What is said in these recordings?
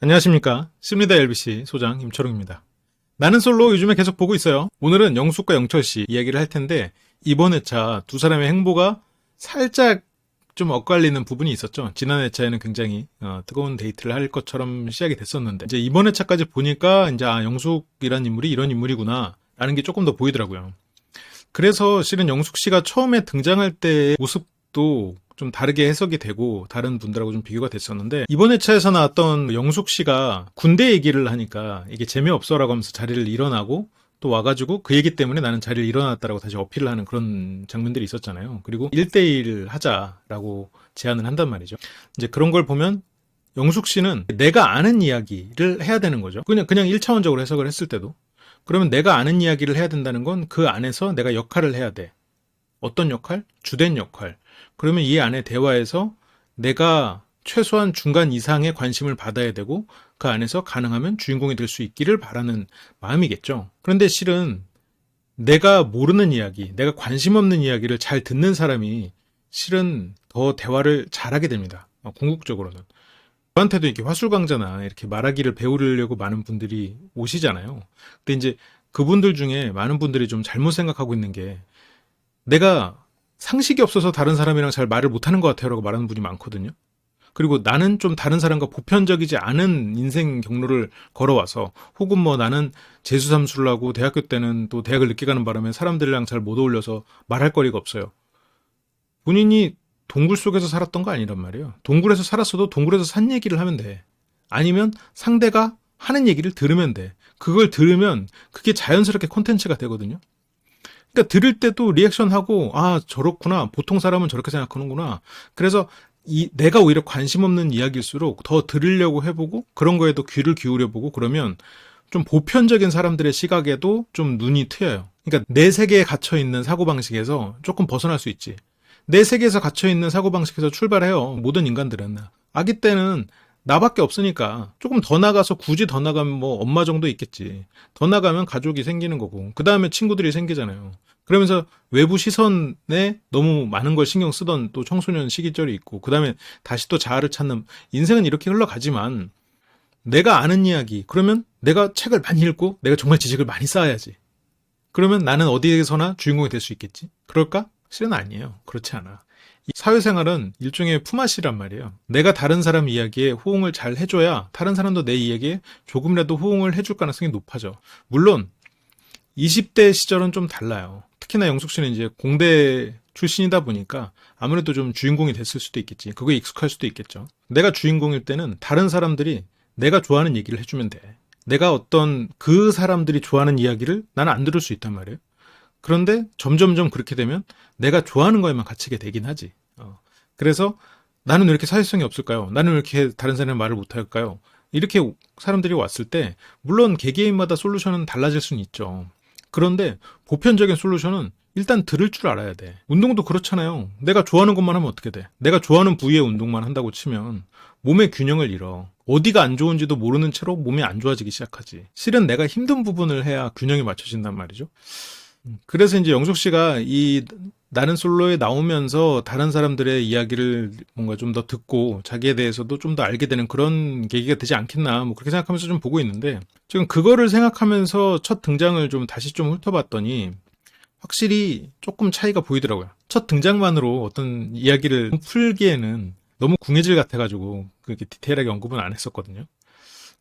안녕하십니까. 심리다 LBC 소장 임철웅입니다. 나는 솔로 요즘에 계속 보고 있어요. 오늘은 영숙과 영철씨 이야기를 할 텐데 이번 회차 두 사람의 행보가 살짝 좀 엇갈리는 부분이 있었죠. 지난 회차에는 굉장히 뜨거운 데이트를 할 것처럼 시작이 됐었는데 이제 이번 회차까지 보니까 이제 영숙이란 인물이 이런 인물이구나 라는 게 조금 더 보이더라고요. 그래서 실은 영숙 씨가 처음에 등장할 때의 모습도 좀 다르게 해석이 되고 다른 분들하고 좀 비교가 됐었는데 이번 회차에서 나왔던 영숙 씨가 군대 얘기를 하니까 이게 재미없어라고 하면서 자리를 일어나고 또 와가지고 그 얘기 때문에 나는 자리를 일어났다라고 다시 어필을 하는 그런 장면들이 있었잖아요. 그리고 1대1 하자라고 제안을 한단 말이죠. 이제 그런 걸 보면 영숙 씨는 내가 아는 이야기를 해야 되는 거죠. 그냥 1차원적으로 해석을 했을 때도. 그러면 내가 아는 이야기를 해야 된다는 건 그 안에서 내가 역할을 해야 돼. 어떤 역할? 주된 역할. 그러면 이 안에 대화에서 내가 최소한 중간 이상의 관심을 받아야 되고 그 안에서 가능하면 주인공이 될 수 있기를 바라는 마음이겠죠. 그런데 실은 내가 모르는 이야기, 내가 관심 없는 이야기를 잘 듣는 사람이 실은 더 대화를 잘하게 됩니다. 궁극적으로는. 저한테도 이렇게 화술강좌나 이렇게 말하기를 배우려고 많은 분들이 오시잖아요. 근데 이제 그분들 중에 많은 분들이 좀 잘못 생각하고 있는 게 내가 상식이 없어서 다른 사람이랑 잘 말을 못하는 것 같아요 라고 말하는 분이 많거든요. 그리고 나는 좀 다른 사람과 보편적이지 않은 인생 경로를 걸어와서 혹은 뭐 나는 재수삼수를 하고 대학교 때는 또 대학을 늦게 가는 바람에 사람들이랑 잘 못 어울려서 말할 거리가 없어요. 본인이 동굴 속에서 살았던 거 아니란 말이에요. 동굴에서 살았어도 동굴에서 산 얘기를 하면 돼. 아니면 상대가 하는 얘기를 들으면 돼. 그걸 들으면 그게 자연스럽게 콘텐츠가 되거든요. 그러니까 들을 때도 리액션하고 저렇구나. 보통 사람은 저렇게 생각하는구나. 그래서 내가 오히려 관심 없는 이야기일수록 더 들으려고 해보고 그런 거에도 귀를 기울여보고 그러면 좀 보편적인 사람들의 시각에도 좀 눈이 트여요. 그러니까 내 세계에 갇혀있는 사고방식에서 조금 벗어날 수 있지. 내 세계에서 갇혀있는 사고방식에서 출발해요. 모든 인간들은. 아기 때는 나밖에 없으니까 조금 더 나가서 굳이 더 나가면 뭐 엄마 정도 있겠지. 더 나가면 가족이 생기는 거고 그 다음에 친구들이 생기잖아요. 그러면서 외부 시선에 너무 많은 걸 신경 쓰던 또 청소년 시기절이 있고 그 다음에 다시 또 자아를 찾는 인생은 이렇게 흘러가지만 내가 아는 이야기 그러면 내가 책을 많이 읽고 내가 정말 지식을 많이 쌓아야지. 그러면 나는 어디에서나 주인공이 될 수 있겠지? 그럴까? 실은 아니에요. 그렇지 않아. 사회생활은 일종의 품앗이란 말이에요. 내가 다른 사람 이야기에 호응을 잘 해줘야 다른 사람도 내 이야기에 조금이라도 호응을 해줄 가능성이 높아져. 물론 20대 시절은 좀 달라요. 특히나 영숙 씨는 이제 공대 출신이다 보니까 아무래도 좀 주인공이 됐을 수도 있겠지. 그거에 익숙할 수도 있겠죠. 내가 주인공일 때는 다른 사람들이 내가 좋아하는 얘기를 해주면 돼. 내가 어떤 그 사람들이 좋아하는 이야기를 나는 안 들을 수 있단 말이에요. 그런데 점점점 그렇게 되면 내가 좋아하는 거에만 갇히게 되긴 하지. 그래서 나는 왜 이렇게 사회성이 없을까요? 나는 왜 이렇게 다른 사람이 말을 못할까요? 이렇게 사람들이 왔을 때 물론 개개인마다 솔루션은 달라질 수는 있죠. 그런데 보편적인 솔루션은 일단 들을 줄 알아야 돼. 운동도 그렇잖아요. 내가 좋아하는 것만 하면 어떻게 돼? 내가 좋아하는 부위의 운동만 한다고 치면 몸의 균형을 잃어. 어디가 안 좋은지도 모르는 채로 몸이 안 좋아지기 시작하지. 실은 내가 힘든 부분을 해야 균형이 맞춰진단 말이죠. 그래서 이제 영숙 씨가 이 나는 솔로에 나오면서 다른 사람들의 이야기를 뭔가 좀 더 듣고 자기에 대해서도 좀 더 알게 되는 그런 계기가 되지 않겠나 뭐 그렇게 생각하면서 좀 보고 있는데 지금 그거를 생각하면서 첫 등장을 좀 다시 좀 훑어봤더니 확실히 조금 차이가 보이더라고요. 첫 등장만으로 어떤 이야기를 풀기에는 너무 궁예질 같아가지고 그렇게 디테일하게 언급은 안 했었거든요.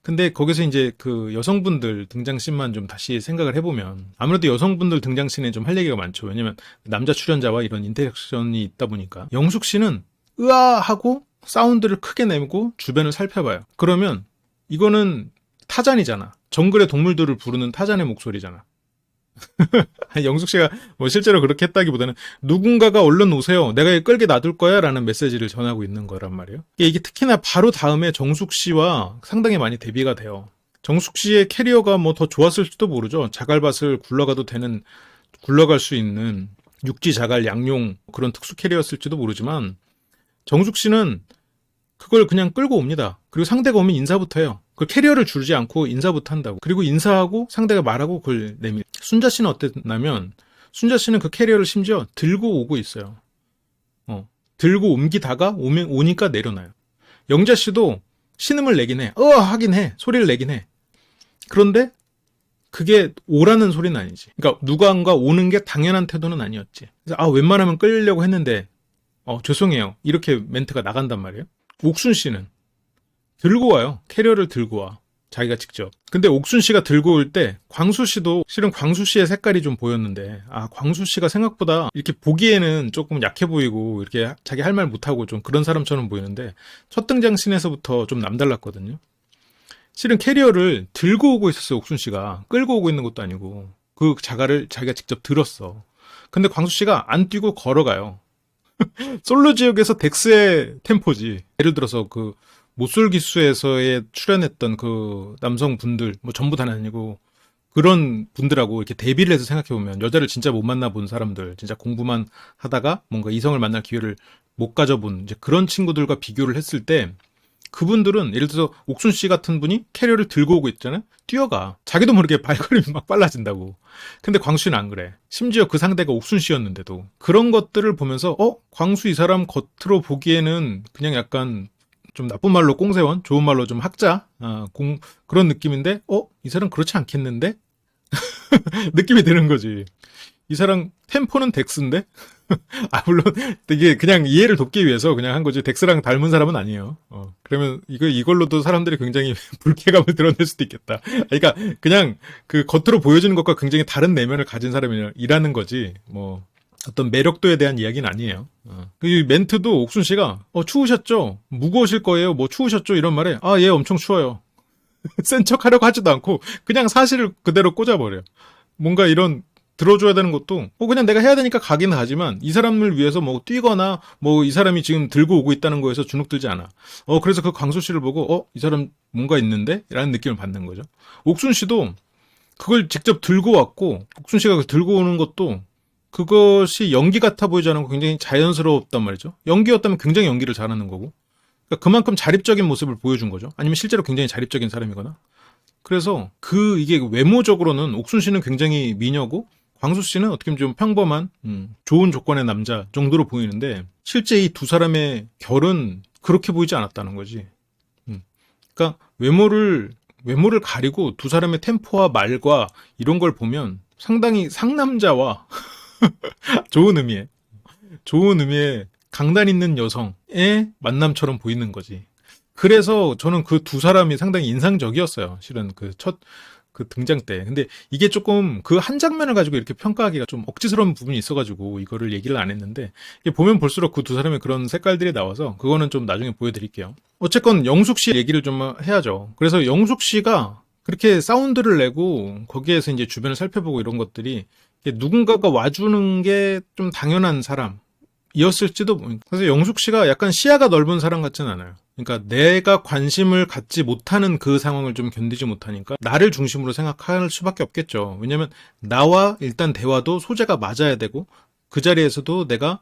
근데 거기서 이제 그 여성분들 등장씬만 좀 다시 생각을 해보면 아무래도 여성분들 등장씬에 좀 할 얘기가 많죠. 왜냐면 남자 출연자와 이런 인터랙션이 있다 보니까 영숙 씨는 으아 하고 사운드를 크게 내고 주변을 살펴봐요. 그러면 이거는 타잔이잖아. 정글의 동물들을 부르는 타잔의 목소리잖아. 영숙 씨가 뭐 실제로 그렇게 했다기보다는 누군가가 얼른 오세요. 내가 끌게 놔둘 거야 라는 메시지를 전하고 있는 거란 말이에요. 이게 특히나 바로 다음에 정숙 씨와 상당히 많이 대비가 돼요. 정숙 씨의 캐리어가 뭐 더 좋았을지도 모르죠. 자갈밭을 굴러갈 수 있는 육지 자갈 양용 그런 특수 캐리어였을지도 모르지만 정숙 씨는 그걸 그냥 끌고 옵니다. 그리고 상대가 오면 인사부터 해요. 그 캐리어를 주지 않고 인사부터 한다고. 그리고 인사하고 상대가 말하고 그걸 내밀. 순자 씨는 어땠냐면 순자 씨는 그 캐리어를 심지어 들고 오고 있어요. 들고 옮기다가 오니까 내려놔요. 영자 씨도 신음을 내긴 해. 하긴 해. 소리를 내긴 해. 그런데 그게 오라는 소리는 아니지. 그러니까 누군가 오는 게 당연한 태도는 아니었지. 그래서 웬만하면 끌려고 했는데 죄송해요. 이렇게 멘트가 나간단 말이에요. 옥순 씨는 들고 와요. 캐리어를 들고 와. 자기가 직접. 근데 옥순 씨가 들고 올 때 광수 씨도 실은 광수 씨의 색깔이 좀 보였는데 광수 씨가 생각보다 이렇게 보기에는 조금 약해 보이고 이렇게 자기 할 말 못하고 좀 그런 사람처럼 보이는데 첫 등장 씬에서부터 좀 남달랐거든요. 실은 캐리어를 들고 오고 있었어요. 옥순 씨가. 끌고 오고 있는 것도 아니고 그 자가를 자기가 직접 들었어. 근데 광수 씨가 안 뛰고 걸어가요. 솔로 지역에서 덱스의 템포지. 예를 들어서 그 못쏠기수에서의 출연했던 그 남성분들 뭐 전부 다는 아니고 그런 분들하고 이렇게 대비를 해서 생각해보면 여자를 진짜 못 만나본 사람들, 진짜 공부만 하다가 뭔가 이성을 만날 기회를 못 가져본 이제 그런 친구들과 비교를 했을 때 그분들은 예를 들어서 옥순 씨 같은 분이 캐리어를 들고 오고 있잖아요. 뛰어가. 자기도 모르게 발걸음이 막 빨라진다고. 근데 광수 씨는 안 그래. 심지어 그 상대가 옥순 씨였는데도. 그런 것들을 보면서 광수 이 사람 겉으로 보기에는 그냥 약간 좀 나쁜 말로 꽁세원, 좋은 말로 좀 학자, 그런 느낌인데, 이 사람 그렇지 않겠는데? 느낌이 드는 거지. 이 사람 템포는 덱스인데? 물론 이게 그냥 이해를 돕기 위해서 그냥 한 거지. 덱스랑 닮은 사람은 아니에요. 그러면 이걸로도 사람들이 굉장히 불쾌감을 드러낼 수도 있겠다. 그러니까 그냥 그 겉으로 보여지는 것과 굉장히 다른 내면을 가진 사람이라는 거지. 뭐 어떤 매력도에 대한 이야기는 아니에요. 이 멘트도 옥순 씨가 추우셨죠? 무거우실 거예요. 뭐 추우셨죠? 이런 말에 예 엄청 추워요. 센 척하려고 하지도 않고 그냥 사실을 그대로 꽂아버려. 뭔가 이런 들어줘야 되는 것도 그냥 내가 해야 되니까 가기는 하지만 이 사람을 위해서 뭐 뛰거나 뭐 이 사람이 지금 들고 오고 있다는 거에서 주눅들지 않아. 그래서 그 광수 씨를 보고 이 사람 뭔가 있는데? 라는 느낌을 받는 거죠. 옥순 씨도 그걸 직접 들고 왔고 옥순 씨가 들고 오는 것도 그것이 연기 같아 보이지 않고 굉장히 자연스러웠단 말이죠. 연기였다면 굉장히 연기를 잘하는 거고 그러니까 그만큼 자립적인 모습을 보여준 거죠. 아니면 실제로 굉장히 자립적인 사람이거나 그래서 이게 외모적으로는 옥순 씨는 굉장히 미녀고 광수 씨는 어떻게 보면 좀 평범한 좋은 조건의 남자 정도로 보이는데 실제 이 두 사람의 결은 그렇게 보이지 않았다는 거지. 그러니까 외모를 가리고 두 사람의 템포와 말과 이런 걸 보면 상당히 상남자와 좋은 의미의 강단 있는 여성의 만남처럼 보이는 거지. 그래서 저는 그 두 사람이 상당히 인상적이었어요. 실은 그 등장 때. 근데 이게 조금 그 한 장면을 가지고 이렇게 평가하기가 좀 억지스러운 부분이 있어가지고 이거를 얘기를 안 했는데 보면 볼수록 그 두 사람의 그런 색깔들이 나와서 그거는 좀 나중에 보여드릴게요. 어쨌건 영숙 씨 얘기를 좀 해야죠. 그래서 영숙 씨가 그렇게 사운드를 내고 거기에서 이제 주변을 살펴보고 이런 것들이 누군가가 와주는 게 좀 당연한 사람이었을지도 그래서 영숙 씨가 약간 시야가 넓은 사람 같진 않아요. 그러니까 내가 관심을 갖지 못하는 그 상황을 좀 견디지 못하니까 나를 중심으로 생각할 수밖에 없겠죠. 왜냐면 나와 일단 대화도 소재가 맞아야 되고 그 자리에서도 내가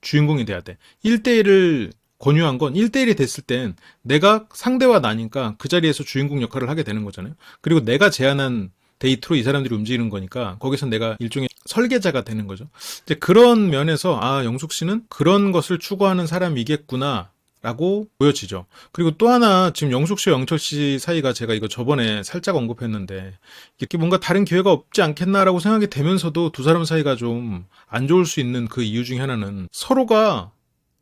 주인공이 돼야 돼. 1대1을 권유한 건 1대1이 됐을 땐 내가 상대와 나니까 그 자리에서 주인공 역할을 하게 되는 거잖아요. 그리고 내가 제안한 데이트로 이 사람들이 움직이는 거니까 거기서 내가 일종의 설계자가 되는 거죠. 이제 그런 면에서 영숙 씨는 그런 것을 추구하는 사람이겠구나 라고 보여지죠. 그리고 또 하나 지금 영숙 씨와 영철 씨 사이가 제가 이거 저번에 살짝 언급했는데 이렇게 뭔가 다른 기회가 없지 않겠나라고 생각이 되면서도 두 사람 사이가 좀 안 좋을 수 있는 그 이유 중에 하나는 서로가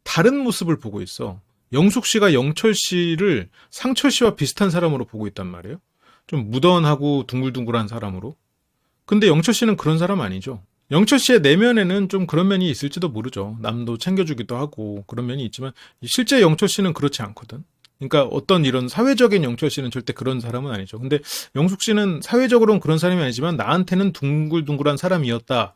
다른 모습을 보고 있어. 영숙 씨가 영철 씨를 상철 씨와 비슷한 사람으로 보고 있단 말이에요. 좀 무던하고 둥글둥글한 사람으로. 근데 영철 씨는 그런 사람 아니죠. 영철 씨의 내면에는 좀 그런 면이 있을지도 모르죠. 남도 챙겨주기도 하고 그런 면이 있지만 실제 영철 씨는 그렇지 않거든. 그러니까 어떤 이런 사회적인 영철 씨는 절대 그런 사람은 아니죠. 근데 영숙 씨는 사회적으로는 그런 사람이 아니지만 나한테는 둥글둥글한 사람이었다.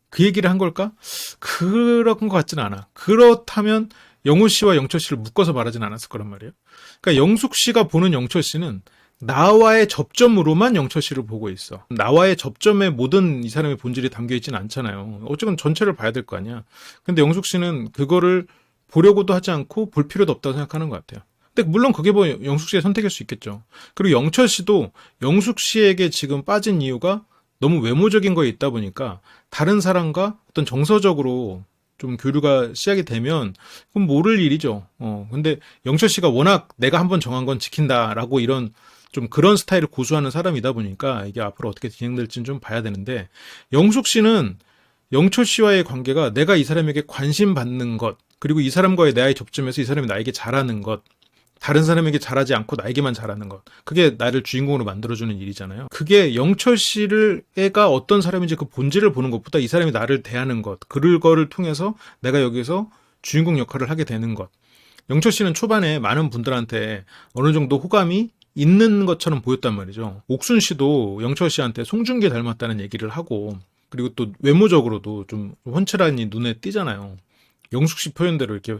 그 얘기를 한 걸까? 그런 것 같지는 않아. 그렇다면 영호 씨와 영철 씨를 묶어서 말하진 않았을 거란 말이에요. 그러니까 영숙 씨가 보는 영철 씨는 나와의 접점으로만 영철 씨를 보고 있어. 나와의 접점에 모든 이 사람의 본질이 담겨있지는 않잖아요. 어쨌든 전체를 봐야 될 거 아니야. 근데 영숙 씨는 그거를 보려고도 하지 않고 볼 필요도 없다고 생각하는 것 같아요. 근데 물론 그게 뭐 영숙 씨의 선택일 수 있겠죠. 그리고 영철 씨도 영숙 씨에게 지금 빠진 이유가 너무 외모적인 거에 있다 보니까 다른 사람과 어떤 정서적으로 좀 교류가 시작이 되면 그럼 모를 일이죠. 근데 영철 씨가 워낙 내가 한번 정한 건 지킨다라고 이런 좀 그런 스타일을 고수하는 사람이다 보니까 이게 앞으로 어떻게 진행될지는 좀 봐야 되는데, 영숙 씨는 영철 씨와의 관계가 내가 이 사람에게 관심 받는 것, 그리고 이 사람과의 나의 접점에서 이 사람이 나에게 잘하는 것, 다른 사람에게 잘하지 않고 나에게만 잘하는 것, 그게 나를 주인공으로 만들어주는 일이잖아요. 그게 영철 씨를 애가 어떤 사람인지 그 본질을 보는 것보다 이 사람이 나를 대하는 것, 그거를 통해서 내가 여기서 주인공 역할을 하게 되는 것. 영철 씨는 초반에 많은 분들한테 어느 정도 호감이 있는 것처럼 보였단 말이죠. 옥순 씨도 영철 씨한테 송중기 닮았다는 얘기를 하고, 그리고 또 외모적으로도 좀 훤칠하니 눈에 띄잖아요. 영숙 씨 표현대로 이렇게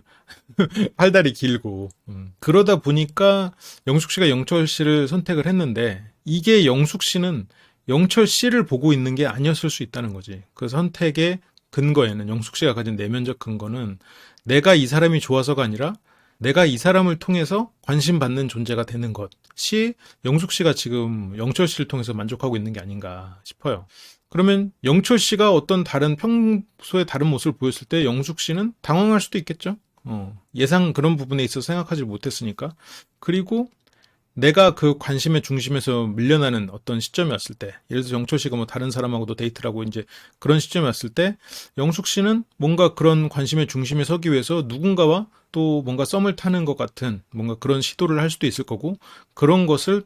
팔다리 길고. 그러다 보니까 영숙 씨가 영철 씨를 선택을 했는데, 이게 영숙 씨는 영철 씨를 보고 있는 게 아니었을 수 있다는 거지. 그 선택의 근거에는, 영숙 씨가 가진 내면적 근거는 내가 이 사람이 좋아서가 아니라 내가 이 사람을 통해서 관심 받는 존재가 되는 것이 영숙 씨가 지금 영철 씨를 통해서 만족하고 있는 게 아닌가 싶어요. 그러면 영철 씨가 어떤 다른 평소에 다른 모습을 보였을 때 영숙 씨는 당황할 수도 있겠죠. 예상 그런 부분에 있어서 생각하지 못했으니까. 그리고 내가 그 관심의 중심에서 밀려나는 어떤 시점이 왔을 때, 예를 들어서 영철 씨가 뭐 다른 사람하고도 데이트를 하고 이제 그런 시점이 왔을 때, 영숙 씨는 뭔가 그런 관심의 중심에 서기 위해서 누군가와 또 뭔가 썸을 타는 것 같은 뭔가 그런 시도를 할 수도 있을 거고, 그런 것을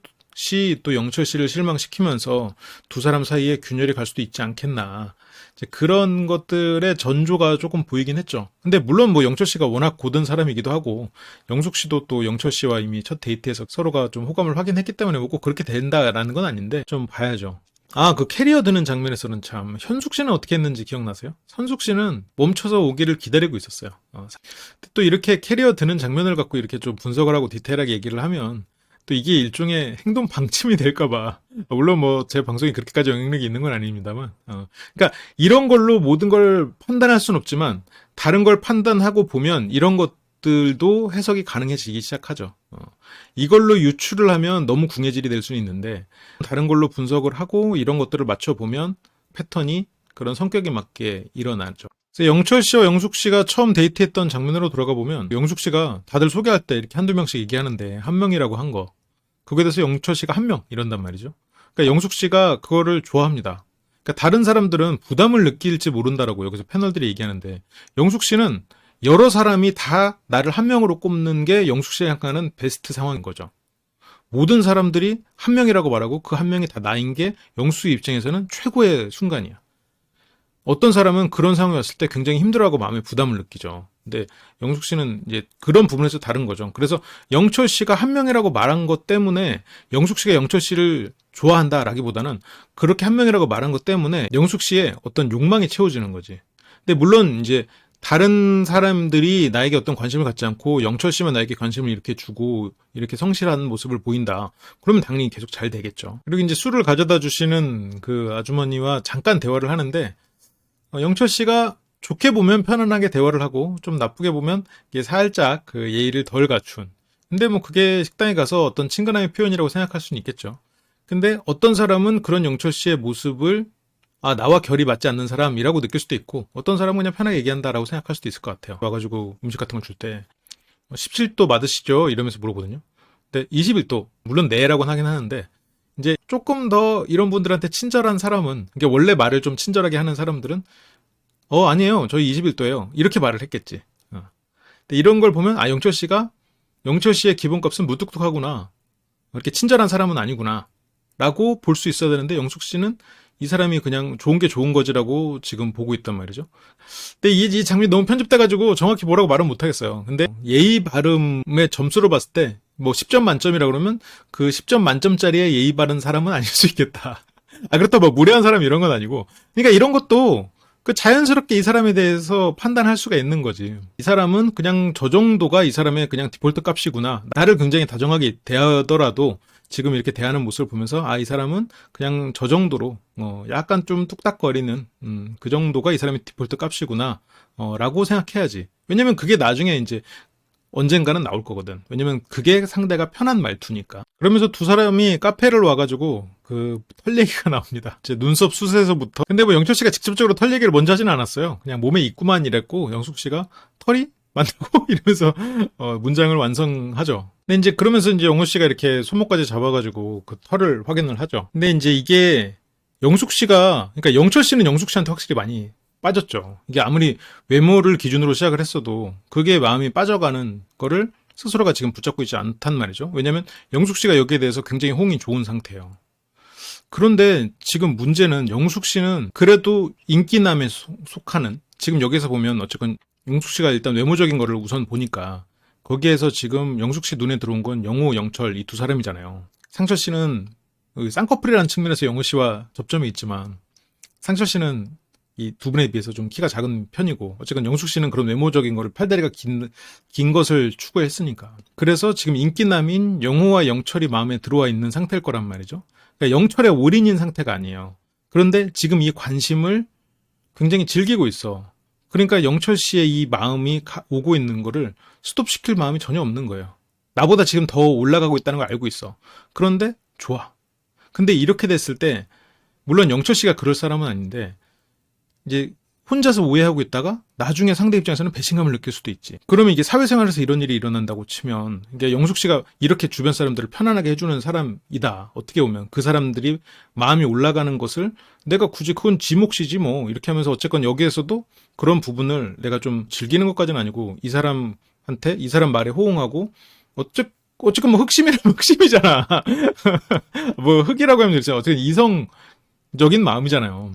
또 영철 씨를 실망시키면서 두 사람 사이에 균열이 갈 수도 있지 않겠나. 이제 그런 것들의 전조가 조금 보이긴 했죠. 근데 물론 뭐 영철 씨가 워낙 고든 사람이기도 하고, 영숙 씨도 또 영철 씨와 이미 첫 데이트에서 서로가 좀 호감을 확인했기 때문에 뭐 꼭 그렇게 된다라는 건 아닌데, 좀 봐야죠. 그 캐리어 드는 장면에서는 참, 현숙 씨는 어떻게 했는지 기억나세요? 현숙 씨는 멈춰서 오기를 기다리고 있었어요. 또 이렇게 캐리어 드는 장면을 갖고 이렇게 좀 분석을 하고 디테일하게 얘기를 하면, 또 이게 일종의 행동 방침이 될까봐. 물론 뭐 제 방송이 그렇게까지 영향력이 있는 건 아닙니다만. 그러니까 이런 걸로 모든 걸 판단할 수는 없지만, 다른 걸 판단하고 보면 이런 것들도 해석이 가능해지기 시작하죠. 이걸로 유추를 하면 너무 궁예질이 될 수는 있는데, 다른 걸로 분석을 하고 이런 것들을 맞춰보면 패턴이 그런 성격에 맞게 일어나죠. 그래서 영철 씨와 영숙 씨가 처음 데이트했던 장면으로 돌아가 보면, 영숙 씨가 다들 소개할 때 이렇게 한두 명씩 얘기하는데 한 명이라고 한 거, 그거에 대해서 영철 씨가 한 명 이런단 말이죠. 그러니까 영숙 씨가 그거를 좋아합니다. 그러니까 다른 사람들은 부담을 느낄지 모른다라고 여기서 패널들이 얘기하는데, 영숙 씨는 여러 사람이 다 나를 한 명으로 꼽는 게 영숙 씨가 생각하는 베스트 상황인 거죠. 모든 사람들이 한 명이라고 말하고 그 한 명이 다 나인 게 영숙 씨 입장에서는 최고의 순간이야. 어떤 사람은 그런 상황이 왔을 때 굉장히 힘들어하고 마음에 부담을 느끼죠. 근데 영숙 씨는 이제 그런 부분에서 다른 거죠. 그래서 영철 씨가 한 명이라고 말한 것 때문에 영숙 씨가 영철 씨를 좋아한다라기보다는, 그렇게 한 명이라고 말한 것 때문에 영숙 씨의 어떤 욕망이 채워지는 거지. 근데 물론 이제 다른 사람들이 나에게 어떤 관심을 갖지 않고 영철 씨만 나에게 관심을 이렇게 주고 이렇게 성실한 모습을 보인다, 그러면 당연히 계속 잘 되겠죠. 그리고 이제 술을 가져다 주시는 그 아주머니와 잠깐 대화를 하는데, 영철 씨가 좋게 보면 편안하게 대화를 하고, 좀 나쁘게 보면 이게 살짝 그 예의를 덜 갖춘. 근데 뭐 그게 식당에 가서 어떤 친근함의 표현이라고 생각할 수는 있겠죠. 근데 어떤 사람은 그런 영철 씨의 모습을 나와 결이 맞지 않는 사람이라고 느낄 수도 있고, 어떤 사람은 그냥 편하게 얘기한다라고 생각할 수도 있을 것 같아요. 와가지고 음식 같은 걸 줄 때 17도 맞으시죠? 이러면서 물어보거든요. 근데 21도, 물론 네라고는 하긴 하는데, 이제 조금 더 이런 분들한테 친절한 사람은, 이게 원래 말을 좀 친절하게 하는 사람들은 아니에요, 저희 21도예요, 이렇게 말을 했겠지. 근데 이런 걸 보면 영철 씨의 기본값은 무뚝뚝하구나, 이렇게 친절한 사람은 아니구나 라고 볼 수 있어야 되는데, 영숙 씨는 이 사람이 그냥 좋은 게 좋은 거지라고 지금 보고 있단 말이죠. 근데 이 장면이 너무 편집돼가지고 정확히 뭐라고 말은 못하겠어요. 근데 예의 발음의 점수로 봤을 때 뭐 10점 만점이라 그러면 그 10점 만점짜리의 예의 바른 사람은 아닐 수 있겠다. 그렇다고 뭐 무례한 사람 이런 건 아니고. 그러니까 이런 것도 그 자연스럽게 이 사람에 대해서 판단할 수가 있는 거지. 이 사람은 그냥 저 정도가 이 사람의 그냥 디폴트 값이구나. 나를 굉장히 다정하게 대하더라도 지금 이렇게 대하는 모습을 보면서 이 사람은 그냥 저 정도로 약간 좀 뚝딱거리는 그 정도가 이 사람의 디폴트 값이구나 라고 생각해야지. 왜냐면 그게 나중에 이제 언젠가는 나올 거거든. 왜냐면 그게 상대가 편한 말투니까. 그러면서 두 사람이 카페를 와가지고 그 털 얘기가 나옵니다. 제 눈썹 숱에서부터. 근데 뭐 영철 씨가 직접적으로 털 얘기를 먼저 하진 않았어요. 그냥 몸에 있구만 이랬고 영숙 씨가 털이 많다고 이러면서 문장을 완성하죠. 근데 이제 그러면서 이제 영호 씨가 이렇게 손목까지 잡아가지고 그 털을 확인을 하죠. 근데 이제 이게 영숙 씨가, 그러니까 영철 씨는 영숙 씨한테 확실히 많이 빠졌죠. 이게 아무리 외모를 기준으로 시작을 했어도 그게 마음이 빠져가는 거를 스스로가 지금 붙잡고 있지 않단 말이죠. 왜냐면 영숙 씨가 여기에 대해서 굉장히 호응이 좋은 상태예요. 그런데 지금 문제는 영숙 씨는 그래도 인기남에 속하는, 지금 여기서 보면 어쨌건 영숙 씨가 일단 외모적인 거를 우선 보니까 거기에서 지금 영숙 씨 눈에 들어온 건 영호, 영철 이 두 사람이잖아요. 상철 씨는 쌍꺼풀이라는 측면에서 영호 씨와 접점이 있지만 상철 씨는 이 두 분에 비해서 좀 키가 작은 편이고 어쨌든 영숙 씨는 그런 외모적인 거를 팔다리가 긴 것을 추구했으니까. 그래서 지금 인기남인 영호와 영철이 마음에 들어와 있는 상태일 거란 말이죠. 그러니까 영철의 올인인 상태가 아니에요. 그런데 지금 이 관심을 굉장히 즐기고 있어. 그러니까 영철 씨의 이 마음이 오고 있는 거를 스톱시킬 마음이 전혀 없는 거예요. 나보다 지금 더 올라가고 있다는 걸 알고 있어. 그런데 좋아. 근데 이렇게 됐을 때 물론 영철 씨가 그럴 사람은 아닌데 이제 혼자서 오해하고 있다가 나중에 상대 입장에서는 배신감을 느낄 수도 있지. 그러면 이게 사회생활에서 이런 일이 일어난다고 치면 이게 영숙 씨가 이렇게 주변 사람들을 편안하게 해주는 사람이다. 어떻게 보면 그 사람들이 마음이 올라가는 것을 내가 굳이 그건 지 몫이지 뭐 이렇게 하면서 어쨌건 여기에서도 그런 부분을 내가 좀 즐기는 것까지는 아니고 이 사람한테 이 사람 말에 호응하고 어쨌건 뭐 흑심이라면 흑심이잖아. 뭐 흑이라고 하면 되죠. 어쨌든 이성적인 마음이잖아요.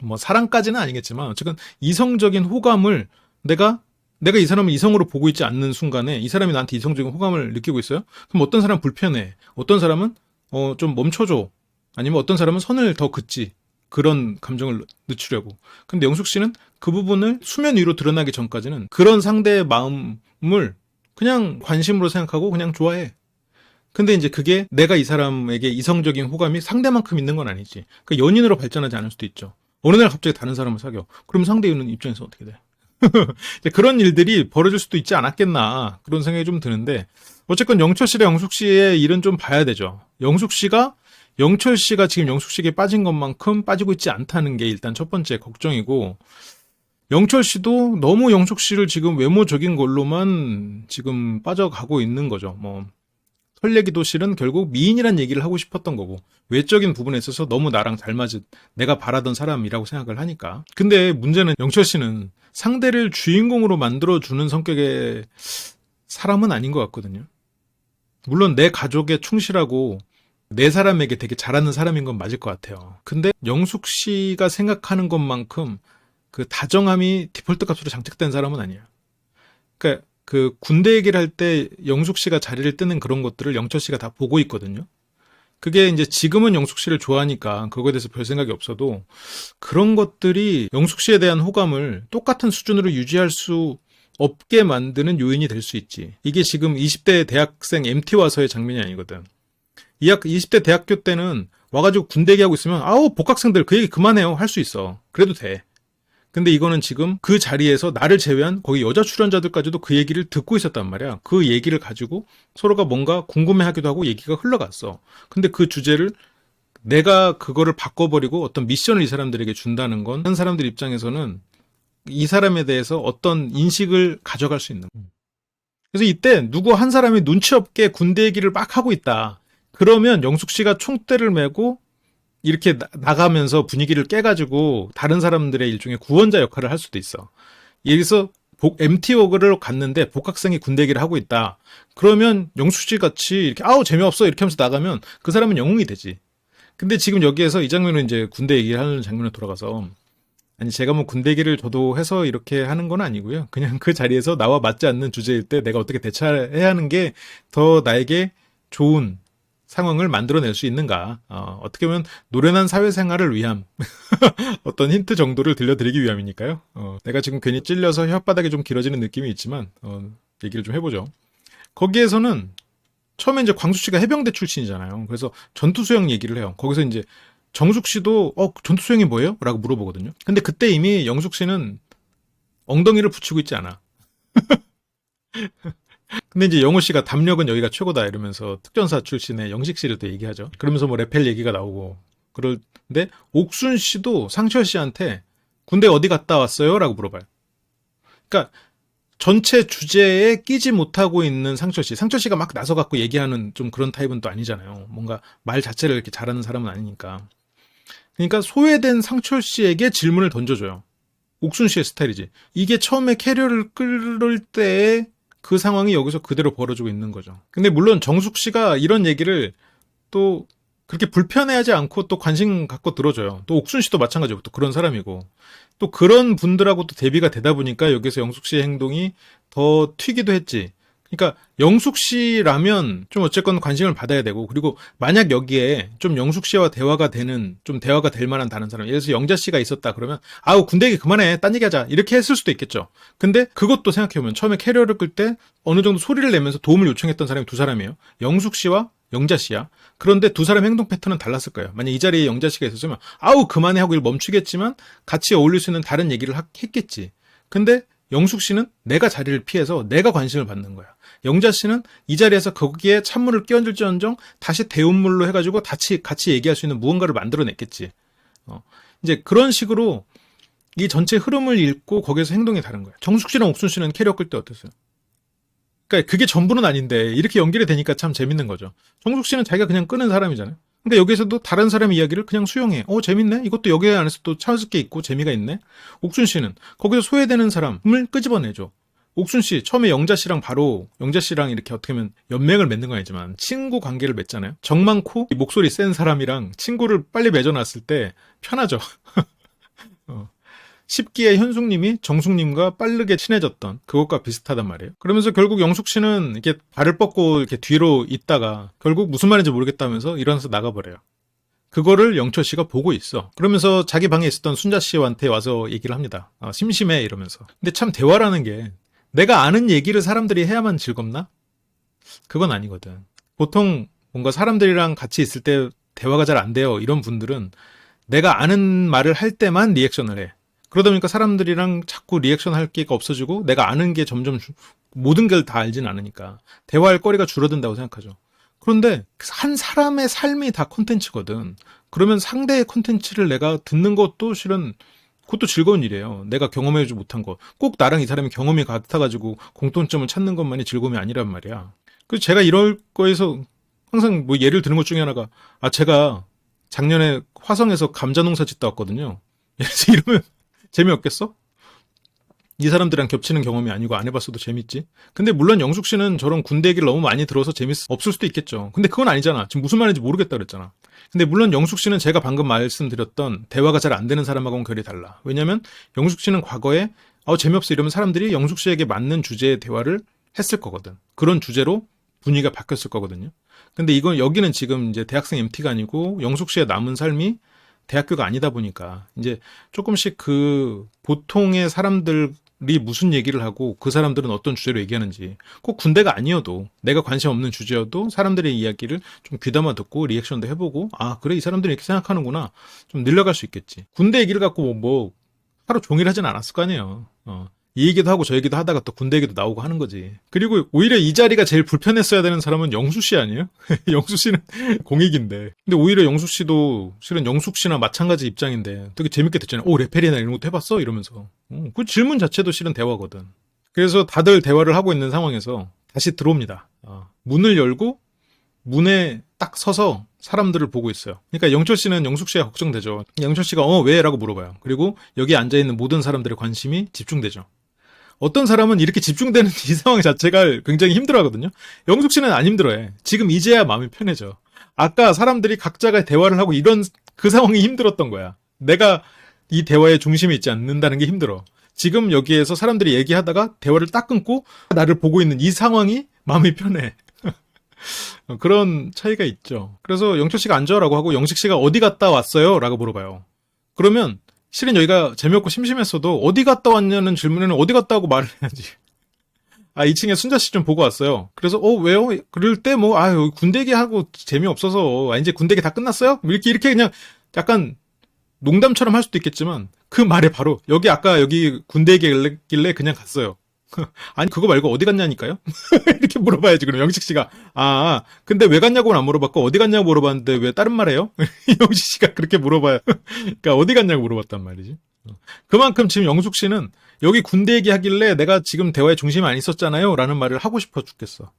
뭐 사랑까지는 아니겠지만 어쨌든 이성적인 호감을 내가 이 사람을 이성으로 보고 있지 않는 순간에 이 사람이 나한테 이성적인 호감을 느끼고 있어요. 그럼 어떤 사람은 불편해. 어떤 사람은 좀 멈춰줘. 아니면 어떤 사람은 선을 더 긋지. 그런 감정을 늦추려고. 근데 영숙 씨는 그 부분을 수면 위로 드러나기 전까지는 그런 상대의 마음을 그냥 관심으로 생각하고 그냥 좋아해. 근데 이제 그게 내가 이 사람에게 이성적인 호감이 상대만큼 있는 건 아니지. 그러니까 연인으로 발전하지 않을 수도 있죠. 어느 날 갑자기 다른 사람을 사겨. 그럼 상대 입장에서 어떻게 돼? 그런 일들이 벌어질 수도 있지 않았겠나 그런 생각이 좀 드는데 어쨌건 영철 씨랑 영숙 씨의 일은 좀 봐야 되죠. 영철 씨가 지금 영숙 씨에게 빠진 것만큼 빠지고 있지 않다는 게 일단 첫 번째 걱정이고 영철 씨도 너무 영숙 씨를 지금 외모적인 걸로만 지금 빠져가고 있는 거죠. 뭐 털 얘기도 실은 결국 미인이란 얘기를 하고 싶었던 거고 외적인 부분에 있어서 너무 나랑 잘 맞은 내가 바라던 사람이라고 생각을 하니까. 근데 문제는 영철 씨는 상대를 주인공으로 만들어주는 성격의 사람은 아닌 것 같거든요. 물론 내 가족에 충실하고 내 사람에게 되게 잘하는 사람인 건 맞을 것 같아요. 근데 영숙 씨가 생각하는 것만큼 그 다정함이 디폴트 값으로 장착된 사람은 아니에요. 그러니까 그 군대 얘기를 할 때 영숙 씨가 자리를 뜨는 그런 것들을 영철 씨가 다 보고 있거든요. 그게 이제 지금은 영숙 씨를 좋아하니까 그거에 대해서 별 생각이 없어도 그런 것들이 영숙 씨에 대한 호감을 똑같은 수준으로 유지할 수 없게 만드는 요인이 될 수 있지. 이게 지금 20대 대학생 MT 와서의 장면이 아니거든. 20대 대학교 때는 와가지고 군대 얘기하고 있으면 아우 복학생들 그 얘기 그만해요 할 수 있어. 그래도 돼. 근데 이거는 지금 그 자리에서 나를 제외한 거기 여자 출연자들까지도 그 얘기를 듣고 있었단 말이야. 그 얘기를 가지고 서로가 뭔가 궁금해하기도 하고 얘기가 흘러갔어. 근데 그 주제를 내가 그거를 바꿔버리고 어떤 미션을 이 사람들에게 준다는 건 다른 사람들 입장에서는 이 사람에 대해서 어떤 인식을 가져갈 수 있는 거야. 그래서 이때 누구 한 사람이 눈치 없게 군대 얘기를 막 하고 있다. 그러면 영숙 씨가 총대를 메고 이렇게 나가면서 분위기를 깨가지고 다른 사람들의 일종의 구원자 역할을 할 수도 있어. 여기서 MT워크를 갔는데 복학생이 군대 얘기를 하고 있다. 그러면 영숙 씨 같이 이렇게 아우 재미없어 이렇게 하면서 나가면 그 사람은 영웅이 되지. 근데 지금 여기에서 이 장면은 이제 군대 얘기를 하는 장면으로 돌아가서 아니 제가 뭐 군대 얘기를 저도 해서 이렇게 하는 건 아니고요. 그냥 그 자리에서 나와 맞지 않는 주제일 때 내가 어떻게 대처해야 하는 게 더 나에게 좋은 상황을 만들어낼 수 있는가. 어떻게 보면 노련한 사회생활을 위함 어떤 힌트 정도를 들려드리기 위함이니까요. 내가 지금 괜히 찔려서 혓바닥이 좀 길어지는 느낌이 있지만 얘기를 좀 해보죠. 거기에서는 처음에 이제 광수 씨가 해병대 출신이잖아요. 그래서 전투수영 얘기를 해요. 거기서 이제 정숙 씨도 전투수영이 뭐예요? 라고 물어보거든요. 근데 그때 이미 영숙 씨는 엉덩이를 붙이고 있지 않아. 근데 이제 영호 씨가 담력은 여기가 최고다 이러면서 특전사 출신의 영식 씨를 또 얘기하죠. 그러면서 뭐 레펠 얘기가 나오고 그런데 옥순 씨도 상철 씨한테 군대 어디 갔다 왔어요? 라고 물어봐요. 그러니까 전체 주제에 끼지 못하고 있는 상철 씨. 상철 씨가 막 나서 갖고 얘기하는 좀 그런 타입은 또 아니잖아요. 뭔가 말 자체를 이렇게 잘하는 사람은 아니니까. 그러니까 소외된 상철 씨에게 질문을 던져줘요. 옥순 씨의 스타일이지. 이게 처음에 캐리어를 끌을 때의 그 상황이 여기서 그대로 벌어지고 있는 거죠. 근데 물론 정숙 씨가 이런 얘기를 또 그렇게 불편해하지 않고 또 관심 갖고 들어줘요. 또 옥순 씨도 마찬가지고 또 그런 사람이고 또 그런 분들하고 또 대비가 되다 보니까 여기서 영숙 씨의 행동이 더 튀기도 했지. 그러니까 영숙 씨라면 좀 어쨌건 관심을 받아야 되고 그리고 만약 여기에 좀 영숙 씨와 대화가 되는 좀 대화가 될 만한 다른 사람 예를 들어서 영자 씨가 있었다 그러면 아우 군대 얘기 그만해 딴 얘기하자 이렇게 했을 수도 있겠죠. 근데 그것도 생각해보면 처음에 캐리어를 끌 때 어느 정도 소리를 내면서 도움을 요청했던 사람이 두 사람이에요. 영숙 씨와 영자 씨야. 그런데 두 사람 행동 패턴은 달랐을 거예요. 만약 이 자리에 영자 씨가 있었으면 아우 그만해 하고 일 멈추겠지만 같이 어울릴 수 있는 다른 얘기를 했겠지. 근데 영숙 씨는 내가 자리를 피해서 내가 관심을 받는 거야. 영자 씨는 이 자리에서 거기에 찬물을 끼얹을지언정 다시 대운물로 해가지고 같이 얘기할 수 있는 무언가를 만들어냈겠지. 이제 그런 식으로 이 전체 흐름을 읽고 거기에서 행동이 다른 거야. 정숙 씨랑 옥순 씨는 캐리어 끌 때 어땠어요? 그러니까 그게 전부는 아닌데 이렇게 연결이 되니까 참 재밌는 거죠. 정숙 씨는 자기가 그냥 끄는 사람이잖아요. 근데 여기에서도 다른 사람의 이야기를 그냥 수용해. 재밌네? 이것도 여기 안에서 또 찾을 게 있고 재미가 있네? 옥순 씨는 거기서 소외되는 사람을 끄집어내죠. 옥순 씨, 처음에 영자 씨랑 바로, 영자 씨랑 이렇게 어떻게 하면 연맹을 맺는 건 아니지만, 친구 관계를 맺잖아요? 정 많고, 목소리 센 사람이랑 친구를 빨리 맺어놨을 때, 편하죠. 10기의 현숙님이 정숙님과 빠르게 친해졌던 그것과 비슷하단 말이에요. 그러면서 결국 영숙 씨는 이렇게 발을 뻗고 이렇게 뒤로 있다가, 결국 무슨 말인지 모르겠다면서 일어나서 나가버려요. 그거를 영철 씨가 보고 있어. 그러면서 자기 방에 있었던 순자 씨한테 와서 얘기를 합니다. 심심해, 이러면서. 근데 참 대화라는 게, 내가 아는 얘기를 사람들이 해야만 즐겁나? 그건 아니거든. 보통 뭔가 사람들이랑 같이 있을 때 대화가 잘 안 돼요. 이런 분들은 내가 아는 말을 할 때만 리액션을 해. 그러다 보니까 사람들이랑 자꾸 리액션 할 기회가 없어지고 내가 아는 게 점점 모든 걸 다 알진 않으니까 대화할 거리가 줄어든다고 생각하죠. 그런데 한 사람의 삶이 다 콘텐츠거든. 그러면 상대의 콘텐츠를 내가 듣는 것도 실은 그것도 즐거운 일이에요. 내가 경험해주지 못한 거. 꼭 나랑 이 사람이 경험이 같아가지고 공통점을 찾는 것만이 즐거움이 아니란 말이야. 그래서 제가 이럴 거에서 항상 뭐 예를 드는 것 중에 하나가, 제가 작년에 화성에서 감자 농사 짓다 왔거든요. 이러면 재미없겠어? 이 사람들이랑 겹치는 경험이 아니고 안 해봤어도 재밌지. 근데 물론 영숙 씨는 저런 군대 얘기를 너무 많이 들어서 없을 수도 있겠죠. 근데 그건 아니잖아. 지금 무슨 말인지 모르겠다 그랬잖아. 근데 물론 영숙 씨는 제가 방금 말씀드렸던 대화가 잘 안 되는 사람하고는 결이 달라. 왜냐면 영숙 씨는 과거에 재미없어 이러면 사람들이 영숙 씨에게 맞는 주제의 대화를 했을 거거든. 그런 주제로 분위기가 바뀌었을 거거든요. 근데 이건 여기는 지금 이제 대학생 MT가 아니고 영숙 씨의 남은 삶이 대학교가 아니다 보니까 이제 조금씩 그 보통의 사람들이 무슨 얘기를 하고 그 사람들은 어떤 주제로 얘기하는지 꼭 군대가 아니어도 내가 관심 없는 주제여도 사람들의 이야기를 좀 귀담아 듣고 리액션도 해보고 그래 이 사람들이 이렇게 생각하는구나 좀 늘려갈 수 있겠지. 군대 얘기를 갖고 뭐 하루 종일 하진 않았을 거 아니에요. 이 얘기도 하고 저 얘기도 하다가 또 군대 얘기도 나오고 하는 거지. 그리고 오히려 이 자리가 제일 불편했어야 되는 사람은 영수 씨 아니에요? 영수 씨는 공익인데. 근데 오히려 영수 씨도 실은 영숙 씨나 마찬가지 입장인데 되게 재밌게 듣잖아요. 레펠이나 이런 것도 해봤어? 이러면서. 그 질문 자체도 실은 대화거든. 그래서 다들 대화를 하고 있는 상황에서 다시 들어옵니다. 문을 열고 문에 딱 서서 사람들을 보고 있어요. 그러니까 영철 씨는 영숙 씨가 걱정되죠. 영철 씨가 왜? 라고 물어봐요. 그리고 여기 앉아있는 모든 사람들의 관심이 집중되죠. 어떤 사람은 이렇게 집중되는 이 상황 자체가 굉장히 힘들어하거든요. 영숙 씨는 안 힘들어해. 지금 이제야 마음이 편해져. 아까 사람들이 각자가 대화를 하고 이런 그 상황이 힘들었던 거야. 내가 이 대화의 중심에 있지 않는다는 게 힘들어. 지금 여기에서 사람들이 얘기하다가 대화를 딱 끊고 나를 보고 있는 이 상황이 마음이 편해. 그런 차이가 있죠. 그래서 영철 씨가 앉아라고 하고 영식 씨가 어디 갔다 왔어요? 라고 물어봐요. 그러면 실은 여기가 재미없고 심심했어도 어디 갔다 왔냐는 질문에는 어디 갔다 하고 말을 해야지. 2층에 순자 씨 좀 보고 왔어요. 그래서 왜요? 그럴 때 여기 군대 얘기하고 재미없어서 이제 군대 얘기 다 끝났어요? 이렇게 그냥 약간 농담처럼 할 수도 있겠지만 그 말에 바로 여기 아까 여기 군대 얘기길래 그냥 갔어요. 아니, 그거 말고 어디 갔냐니까요? 이렇게 물어봐야지. 그럼 영식 씨가, 근데 왜 갔냐고는 안 물어봤고, 어디 갔냐고 물어봤는데 왜 다른 말 해요? 영식 씨가 그렇게 물어봐요. 그러니까 어디 갔냐고 물어봤단 말이지. 그만큼 지금 영숙 씨는 여기 군대 얘기하길래 내가 지금 대화의 중심에 안 있었잖아요. 라는 말을 하고 싶어 죽겠어.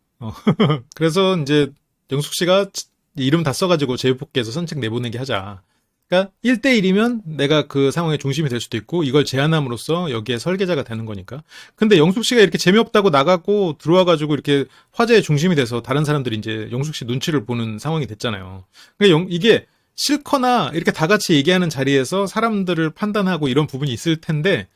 그래서 이제 영숙 씨가 이름 다 써가지고 제육볶이에서 선책 내보내기 하자. 그러니까 1대1이면 내가 그 상황의 중심이 될 수도 있고 이걸 제안함으로써 여기에 설계자가 되는 거니까. 근데 영숙 씨가 이렇게 재미없다고 나가고 들어와가지고 이렇게 화제의 중심이 돼서 다른 사람들이 이제 영숙 씨 눈치를 보는 상황이 됐잖아요. 그러니까 이게 싫거나 이렇게 다 같이 얘기하는 자리에서 사람들을 판단하고 이런 부분이 있을 텐데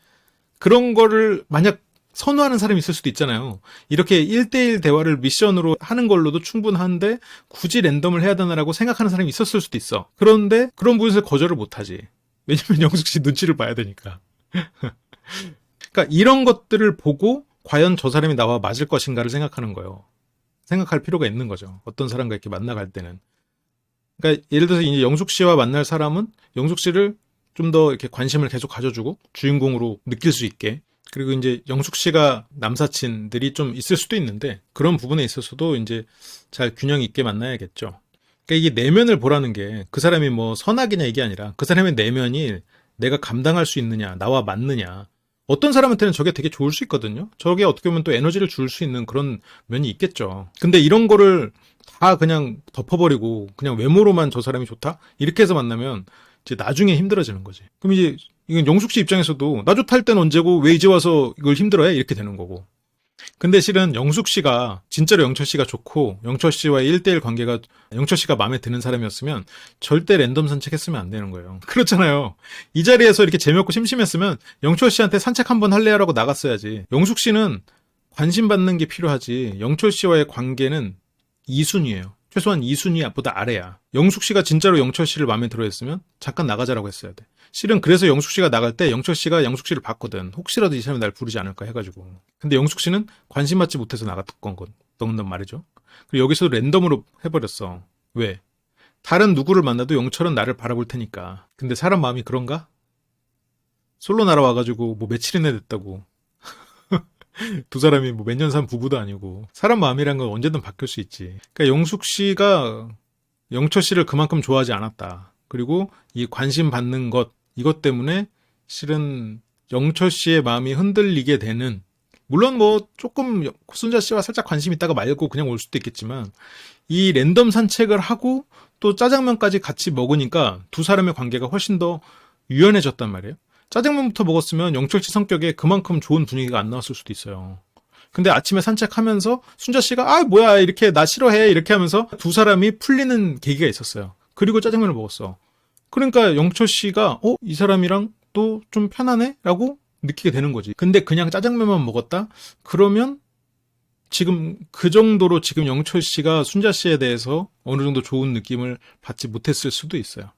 그런 거를 만약 선호하는 사람이 있을 수도 있잖아요. 이렇게 1대1 대화를 미션으로 하는 걸로도 충분한데 굳이 랜덤을 해야 되나라고 생각하는 사람이 있었을 수도 있어. 그런데 그런 부분에서 거절을 못하지. 왜냐면 영숙 씨 눈치를 봐야 되니까. 그러니까 이런 것들을 보고 과연 저 사람이 나와 맞을 것인가를 생각하는 거예요. 생각할 필요가 있는 거죠. 어떤 사람과 이렇게 만나갈 때는. 그러니까 예를 들어서 이제 영숙 씨와 만날 사람은 영숙 씨를 좀 더 이렇게 관심을 계속 가져주고 주인공으로 느낄 수 있게, 그리고 이제 영숙 씨가 남사친들이 좀 있을 수도 있는데 그런 부분에 있어서도 이제 잘 균형 있게 만나야겠죠. 그러니까 이게 내면을 보라는 게 그 사람이 뭐 선악이냐 이게 아니라 그 사람의 내면이 내가 감당할 수 있느냐, 나와 맞느냐. 어떤 사람한테는 저게 되게 좋을 수 있거든요. 저게 어떻게 보면 또 에너지를 줄 수 있는 그런 면이 있겠죠. 근데 이런 거를 다 그냥 덮어버리고 그냥 외모로만 저 사람이 좋다? 이렇게 해서 만나면 이제 나중에 힘들어지는 거지. 그럼 이제 이건 영숙 씨 입장에서도 나 좋다 할 때는 언제고 왜 이제 와서 이걸 힘들어해? 이렇게 되는 거고. 근데 실은 영숙 씨가 진짜로 영철 씨가 좋고 영철 씨와의 1대1 관계가 영철 씨가 마음에 드는 사람이었으면 절대 랜덤 산책했으면 안 되는 거예요. 그렇잖아요. 이 자리에서 이렇게 재미없고 심심했으면 영철 씨한테 산책 한번 할래? 라고 나갔어야지. 영숙 씨는 관심 받는 게 필요하지 영철 씨와의 관계는 2순위예요. 최소한 2순위보다 아래야. 영숙 씨가 진짜로 영철 씨를 마음에 들어 했으면 잠깐 나가자라고 했어야 돼. 실은 그래서 영숙 씨가 나갈 때 영철 씨가 영숙 씨를 봤거든. 혹시라도 이 사람이 날 부르지 않을까 해가지고. 근데 영숙 씨는 관심 받지 못해서 나갔던 말이죠. 그리고 여기서도 랜덤으로 해버렸어. 왜? 다른 누구를 만나도 영철은 나를 바라볼 테니까. 근데 사람 마음이 그런가? 솔로 날아와가지고 뭐 며칠이나 됐다고. 두 사람이 뭐 몇 년 산 부부도 아니고. 사람 마음이란 건 언제든 바뀔 수 있지. 그러니까 영숙 씨가 영철 씨를 그만큼 좋아하지 않았다. 그리고 이 관심 받는 것, 이것 때문에 실은 영철 씨의 마음이 흔들리게 되는, 물론 뭐 조금 순자 씨와 살짝 관심 있다가 말고 그냥 올 수도 있겠지만 이 랜덤 산책을 하고 또 짜장면까지 같이 먹으니까 두 사람의 관계가 훨씬 더 유연해졌단 말이에요. 짜장면부터 먹었으면 영철 씨 성격에 그만큼 좋은 분위기가 안 나왔을 수도 있어요. 근데 아침에 산책하면서 순자 씨가 뭐야 이렇게 나 싫어해 이렇게 하면서 두 사람이 풀리는 계기가 있었어요. 그리고 짜장면을 먹었어. 그러니까 영철 씨가 이 사람이랑 또 좀 편하네? 라고 느끼게 되는 거지. 근데 그냥 짜장면만 먹었다? 그러면 지금 그 정도로 지금 영철 씨가 순자 씨에 대해서 어느 정도 좋은 느낌을 받지 못했을 수도 있어요.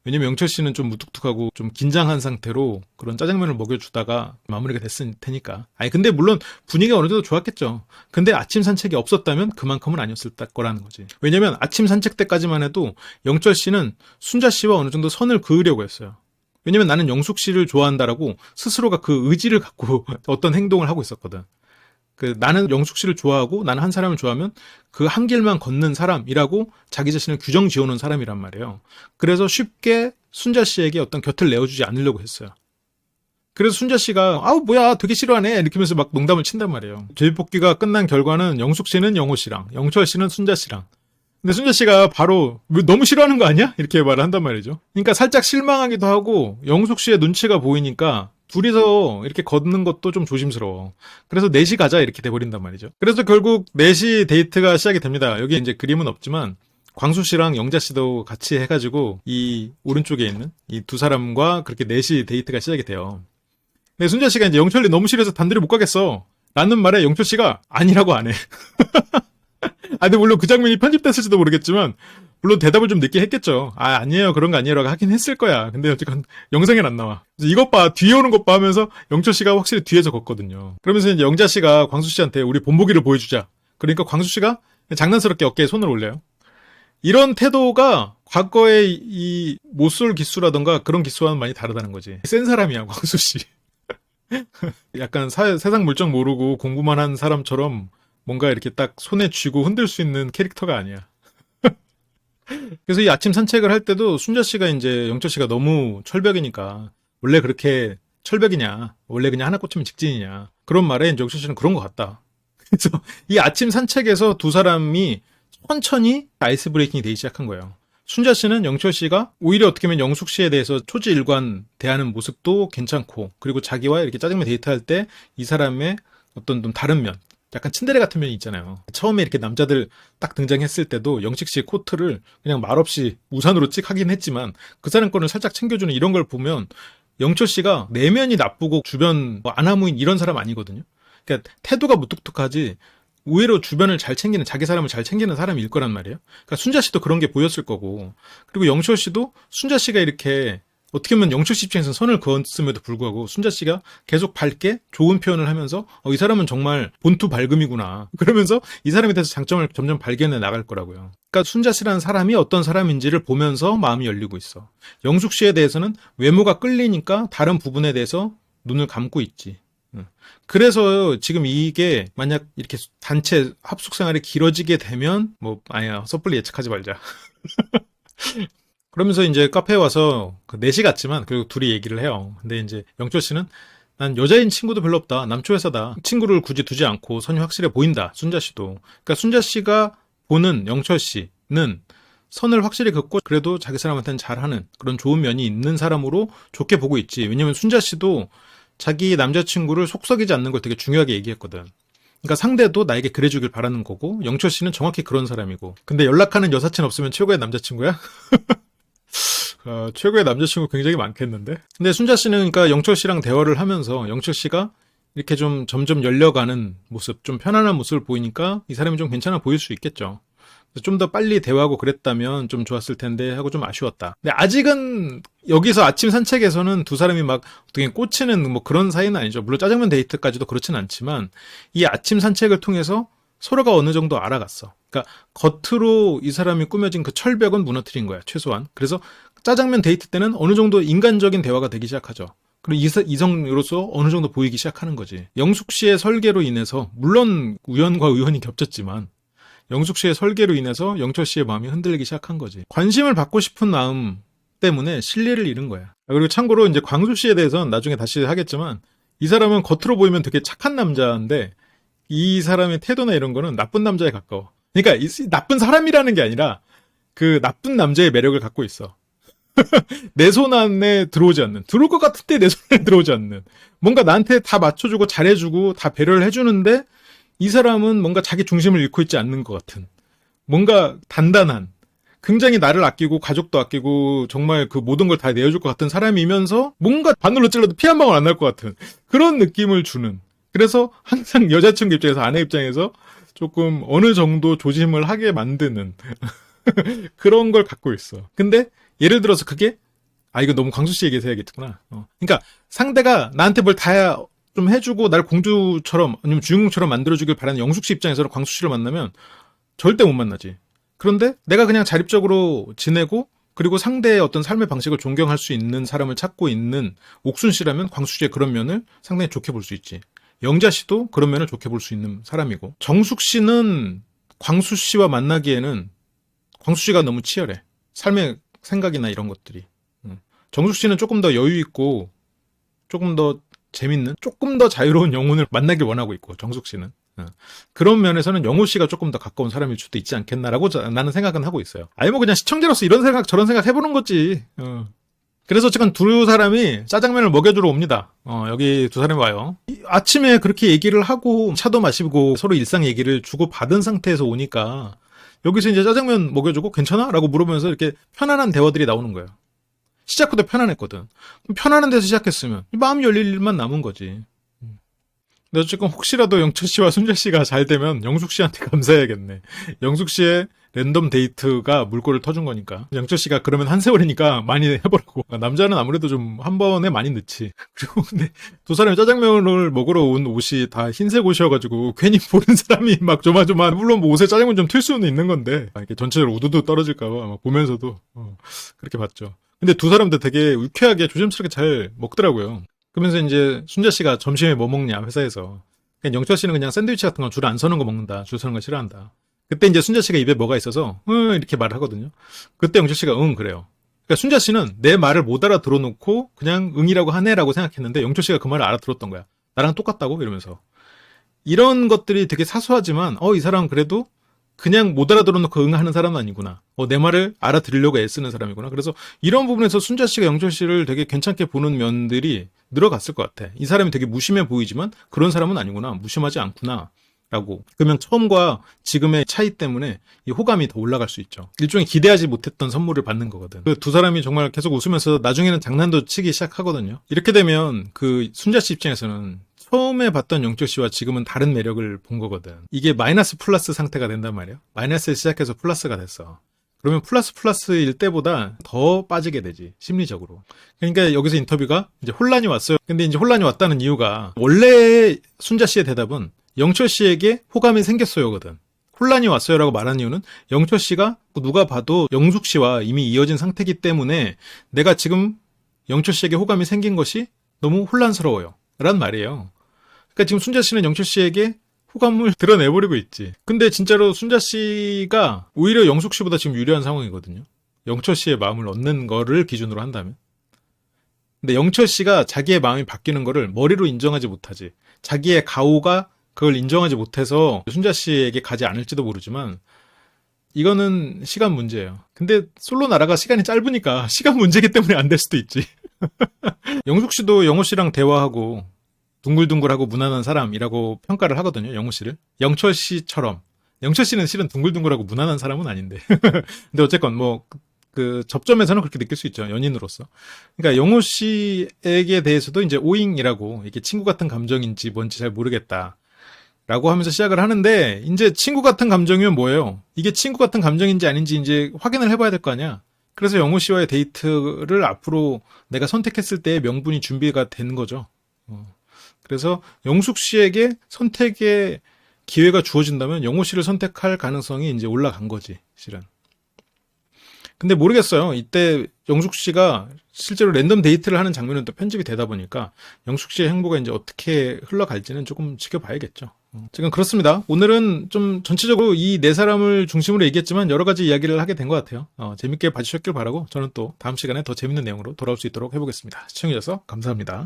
왜냐면 영철 씨는 좀 무뚝뚝하고 좀 긴장한 상태로 그런 짜장면을 먹여주다가 마무리가 됐을 테니까. 근데 물론 분위기가 어느 정도 좋았겠죠. 근데 아침 산책이 없었다면 그만큼은 아니었을 거라는 거지. 왜냐면 아침 산책 때까지만 해도 영철 씨는 순자 씨와 어느 정도 선을 그으려고 했어요. 왜냐면 나는 영숙 씨를 좋아한다라고 스스로가 그 의지를 갖고 어떤 행동을 하고 있었거든. 나는 영숙 씨를 좋아하고 나는 한 사람을 좋아하면 그 한 길만 걷는 사람이라고 자기 자신을 규정 지어놓은 사람이란 말이에요. 그래서 쉽게 순자 씨에게 어떤 곁을 내어주지 않으려고 했어요. 그래서 순자 씨가 뭐야 되게 싫어하네 이렇게 하면서 막 농담을 친단 말이에요. 제비뽑기가 끝난 결과는 영숙 씨는 영호 씨랑 영철 씨는 순자 씨랑. 근데 순자 씨가 바로 너무 싫어하는 거 아니야? 이렇게 말을 한단 말이죠. 그러니까 살짝 실망하기도 하고 영숙 씨의 눈치가 보이니까 둘이서 이렇게 걷는 것도 좀 조심스러워. 그래서 넷이 가자 이렇게 돼버린단 말이죠. 그래서 결국 넷이 데이트가 시작이 됩니다. 여기 이제 그림은 없지만 광수 씨랑 영자 씨도 같이 해가지고 이 오른쪽에 있는 이 두 사람과 그렇게 넷이 데이트가 시작이 돼요. 근데 순자 씨가 이제 영철이 너무 싫어서 단둘이 못 가겠어 라는 말에 영철 씨가 아니라고 안 해. 근데 물론 그 장면이 편집됐을지도 모르겠지만 물론 대답을 좀 늦게 했겠죠. 아니에요. 그런 거 아니에요라고 하긴 했을 거야. 근데 어쨌건 영상엔 안 나와. 이것 봐. 뒤에 오는 것 봐 하면서 영철 씨가 확실히 뒤에서 걷거든요. 그러면서 이제 영자 씨가 광수 씨한테 우리 본보기를 보여주자. 그러니까 광수 씨가 장난스럽게 어깨에 손을 올려요. 이런 태도가 과거의 이 못쏠 기수라던가 그런 기수와는 많이 다르다는 거지. 센 사람이야, 광수 씨. 약간 세상 물정 모르고 공부만 한 사람처럼 뭔가 이렇게 딱 손에 쥐고 흔들 수 있는 캐릭터가 아니야. 그래서 이 아침 산책을 할 때도 순자 씨가 이제 영철 씨가 너무 철벽이니까 원래 그렇게 철벽이냐, 원래 그냥 하나 꽂히면 직진이냐, 그런 말에 이제 영철 씨는 그런 것 같다. 그래서 이 아침 산책에서 두 사람이 천천히 아이스 브레이킹이 되기 시작한 거예요. 순자 씨는 영철 씨가 오히려 어떻게 보면 영숙 씨에 대해서 초지일관 대하는 모습도 괜찮고, 그리고 자기와 이렇게 짜장면 데이트할 때 이 사람의 어떤 좀 다른 면, 약간 츤데레 같은 면이 있잖아요. 처음에 이렇게 남자들 딱 등장했을 때도 영식 씨의 코트를 그냥 말없이 우산으로 찍 하긴 했지만 그 사람 거를 살짝 챙겨주는 이런 걸 보면 영철 씨가 내면이 나쁘고 주변 뭐 아나무인 이런 사람 아니거든요. 그러니까 태도가 무뚝뚝하지 의외로 주변을 잘 챙기는, 자기 사람을 잘 챙기는 사람일 거란 말이에요. 그러니까 순자 씨도 그런 게 보였을 거고, 그리고 영철 씨도 순자 씨가 이렇게 어떻게 보면 영철 씨 입장에서는 선을 그었음에도 불구하고 순자 씨가 계속 밝게 좋은 표현을 하면서 이 사람은 정말 본투 밝음이구나, 그러면서 이 사람에 대해서 장점을 점점 발견해 나갈 거라고요. 그러니까 순자 씨라는 사람이 어떤 사람인지를 보면서 마음이 열리고 있어. 영숙 씨에 대해서는 외모가 끌리니까 다른 부분에 대해서 눈을 감고 있지. 그래서 지금 이게 만약 이렇게 단체 합숙 생활이 길어지게 되면 아니야, 섣불리 예측하지 말자. 그러면서 이제 카페에 와서 4시 같지만 그리고 둘이 얘기를 해요. 근데 이제 영철 씨는 난 여자인 친구도 별로 없다, 남초 회사다, 친구를 굳이 두지 않고 선이 확실해 보인다. 순자 씨도. 그러니까 순자 씨가 보는 영철 씨는 선을 확실히 긋고 그래도 자기 사람한테는 잘하는 그런 좋은 면이 있는 사람으로 좋게 보고 있지. 왜냐면 순자 씨도 자기 남자친구를 속썩이지 않는 걸 되게 중요하게 얘기했거든. 그러니까 상대도 나에게 그래주길 바라는 거고, 영철 씨는 정확히 그런 사람이고. 근데 연락하는 여사친 없으면 최고의 남자친구야? 최고의 남자친구 굉장히 많겠는데? 근데 순자 씨는 그러니까 영철 씨랑 대화를 하면서 영철 씨가 이렇게 좀 점점 열려가는 모습, 좀 편안한 모습을 보이니까 이 사람이 좀 괜찮아 보일 수 있겠죠. 좀 더 빨리 대화하고 그랬다면 좀 좋았을 텐데 하고 좀 아쉬웠다. 근데 아직은 여기서 아침 산책에서는 두 사람이 막 어떻게 꽂히는 뭐 그런 사이는 아니죠. 물론 짜장면 데이트까지도 그렇진 않지만 이 아침 산책을 통해서 서로가 어느 정도 알아갔어. 그러니까 겉으로 이 사람이 꾸며진 그 철벽은 무너뜨린 거야, 최소한. 그래서 짜장면 데이트 때는 어느 정도 인간적인 대화가 되기 시작하죠. 그리고 이성으로서 어느 정도 보이기 시작하는 거지. 영숙 씨의 설계로 인해서, 물론 우연과 의원이 겹쳤지만 영숙 씨의 설계로 인해서 영철 씨의 마음이 흔들리기 시작한 거지. 관심을 받고 싶은 마음 때문에 신뢰를 잃은 거야. 그리고 참고로 이제 광수 씨에 대해서는 나중에 다시 하겠지만, 이 사람은 겉으로 보이면 되게 착한 남자인데 이 사람의 태도나 이런 거는 나쁜 남자에 가까워. 그러니까 나쁜 사람이라는 게 아니라 그 나쁜 남자의 매력을 갖고 있어. 내 손 안에 들어오지 않는, 들어올 것 같을 때 내 손 안에 들어오지 않는, 뭔가 나한테 다 맞춰주고 잘해주고 다 배려를 해주는데 이 사람은 뭔가 자기 중심을 잃고 있지 않는 것 같은, 뭔가 단단한, 굉장히 나를 아끼고 가족도 아끼고 정말 그 모든 걸 다 내어줄 것 같은 사람이면서 뭔가 바늘로 찔러도 피 한 방울 안 날 것 같은 그런 느낌을 주는, 그래서 항상 여자친구 입장에서, 아내 입장에서 조금 어느 정도 조심을 하게 만드는 그런 걸 갖고 있어. 근데 예를 들어서 그게, 이거 너무 광수 씨 얘기해서 해야겠구나. 그러니까 상대가 나한테 뭘 다 좀 해주고 날 공주처럼 아니면 주인공처럼 만들어주길 바라는 영숙 씨 입장에서는 광수 씨를 만나면 절대 못 만나지. 그런데 내가 그냥 자립적으로 지내고 그리고 상대의 어떤 삶의 방식을 존경할 수 있는 사람을 찾고 있는 옥순 씨라면 광수 씨의 그런 면을 상당히 좋게 볼 수 있지. 영자 씨도 그런 면을 좋게 볼 수 있는 사람이고, 정숙 씨는 광수 씨와 만나기에는 광수 씨가 너무 치열해. 삶의 생각이나 이런 것들이. 정숙 씨는 조금 더 여유 있고 조금 더 재밌는, 조금 더 자유로운 영혼을 만나길 원하고 있고, 정숙 씨는. 그런 면에서는 영호 씨가 조금 더 가까운 사람일 수도 있지 않겠나라고 나는 생각은 하고 있어요. 그냥 시청자로서 이런 생각 저런 생각 해보는 거지. 그래서 어쨌든 두 사람이 짜장면을 먹여주러 옵니다. 여기 두 사람이 와요. 아침에 그렇게 얘기를 하고 차도 마시고 서로 일상 얘기를 주고 받은 상태에서 오니까 여기서 이제 짜장면 먹여주고 괜찮아? 라고 물어보면서 이렇게 편안한 대화들이 나오는 거예요. 시작부터 편안했거든. 편안한 데서 시작했으면 마음이 열릴 일만 남은 거지. 근데 어쨌든 혹시라도 영철 씨와 순자 씨가 잘 되면 영숙 씨한테 감사해야겠네. 영숙 씨의 랜덤 데이트가 물꼬를 터준 거니까. 영철 씨가 그러면 한 세월이니까 많이 해보라고. 남자는 아무래도 좀 한 번에 많이 넣지. 그리고 근데 두 사람이 짜장면을 먹으러 온 옷이 다 흰색 옷이어가지고 괜히 보는 사람이 막 조마조마, 물론 뭐 옷에 짜장면 좀 튈 수는 있는 건데 이렇게 전체적으로 우두두 떨어질까봐 막 보면서도 그렇게 봤죠. 근데 두 사람도 되게 유쾌하게 조심스럽게 잘 먹더라고요. 그러면서 이제 순자 씨가 점심에 뭐 먹냐 회사에서. 그냥 영철 씨는 그냥 샌드위치 같은 거 줄 안 서는 거 먹는다. 줄 서는 거 싫어한다. 그때 이제 순자 씨가 입에 뭐가 있어서 이렇게 말을 하거든요. 그때 영철 씨가 그래요. 그러니까 순자 씨는 내 말을 못 알아들어놓고 그냥 응이라고 하네라고 생각했는데 영철 씨가 그 말을 알아들었던 거야. 나랑 똑같다고 이러면서. 이런 것들이 되게 사소하지만 이 사람 그래도 그냥 못 알아들어놓고 응하는 사람은 아니구나. 내 말을 알아들으려고 애쓰는 사람이구나. 그래서 이런 부분에서 순자 씨가 영철 씨를 되게 괜찮게 보는 면들이 늘어갔을 것 같아. 이 사람이 되게 무심해 보이지만 그런 사람은 아니구나. 무심하지 않구나. 라고. 그러면 처음과 지금의 차이 때문에 이 호감이 더 올라갈 수 있죠. 일종의 기대하지 못했던 선물을 받는 거거든. 그 두 사람이 정말 계속 웃으면서 나중에는 장난도 치기 시작하거든요. 이렇게 되면 그 순자 씨 입장에서는 처음에 봤던 영철 씨와 지금은 다른 매력을 본 거거든. 이게 마이너스 플러스 상태가 된단 말이야. 마이너스에 시작해서 플러스가 됐어. 그러면 플러스일 때보다 더 빠지게 되지, 심리적으로. 그러니까 여기서 인터뷰가 이제 혼란이 왔어요. 근데 이제 혼란이 왔다는 이유가 원래 순자 씨의 대답은 영철 씨에게 호감이 생겼어요거든. 혼란이 왔어요라고 말한 이유는 영철 씨가 누가 봐도 영숙 씨와 이미 이어진 상태이기 때문에 내가 지금 영철 씨에게 호감이 생긴 것이 너무 혼란스러워요. 란 말이에요. 그러니까 지금 순자 씨는 영철 씨에게 호감을 드러내버리고 있지. 근데 진짜로 순자 씨가 오히려 영숙 씨보다 지금 유리한 상황이거든요. 영철 씨의 마음을 얻는 거를 기준으로 한다면. 근데 영철 씨가 자기의 마음이 바뀌는 거를 머리로 인정하지 못하지. 자기의 가오가 그걸 인정하지 못해서 순자 씨에게 가지 않을지도 모르지만 이거는 시간 문제예요. 근데 솔로 나라가 시간이 짧으니까 시간 문제이기 때문에 안 될 수도 있지. 영숙 씨도 영호 씨랑 대화하고 둥글둥글하고 무난한 사람이라고 평가를 하거든요. 영호 씨를. 영철 씨처럼. 영철 씨는 실은 둥글둥글하고 무난한 사람은 아닌데. 근데 어쨌건 그 접점에서는 그렇게 느낄 수 있죠. 연인으로서. 그러니까 영호 씨에게 대해서도 이제 오잉이라고 이게 친구 같은 감정인지 뭔지 잘 모르겠다. 라고 하면서 시작을 하는데 이제 친구 같은 감정이면 뭐예요? 이게 친구 같은 감정인지 아닌지 이제 확인을 해봐야 될 거 아니야. 그래서 영호 씨와의 데이트를 앞으로 내가 선택했을 때 명분이 준비가 된 거죠. 그래서 영숙 씨에게 선택의 기회가 주어진다면 영호 씨를 선택할 가능성이 이제 올라간 거지, 실은. 근데 모르겠어요. 이때 영숙 씨가 실제로 랜덤 데이트를 하는 장면은 또 편집이 되다 보니까 영숙 씨의 행보가 이제 어떻게 흘러갈지는 조금 지켜봐야겠죠. 지금 그렇습니다. 오늘은 좀 전체적으로 이 네 사람을 중심으로 얘기했지만 여러 가지 이야기를 하게 된 것 같아요. 재밌게 봐주셨길 바라고 저는 또 다음 시간에 더 재밌는 내용으로 돌아올 수 있도록 해보겠습니다. 시청해주셔서 감사합니다.